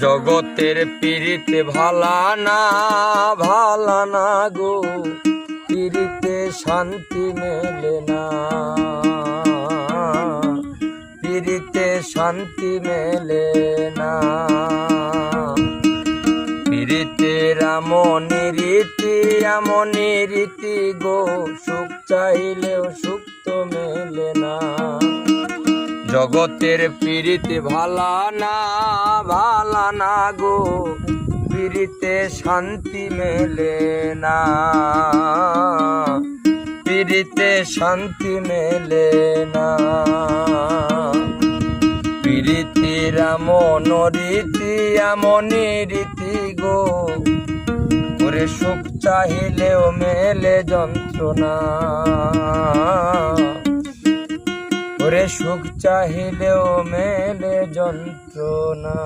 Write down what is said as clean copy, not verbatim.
জগতের পীড়িতে ভালা না গো, পীড়িতে শান্তি মেলে না, পীড়িতে শান্তি মেলে না। পীড়িতের এমনই রীতি গো, সুখ চাইলেও সুখ তো মেলে না। জগতের পীড়িতে ভালা না গো, পীড়িতে শান্তি মেলে না, পীড়িতে শান্তি মেলে না। পীড়িতির এমনই রীতি গো, ওরে সুখ চাহিলেও মেলে যন্ত্রণা, ওরে সুখ চাহিলেও মেলে যন্ত্রণা।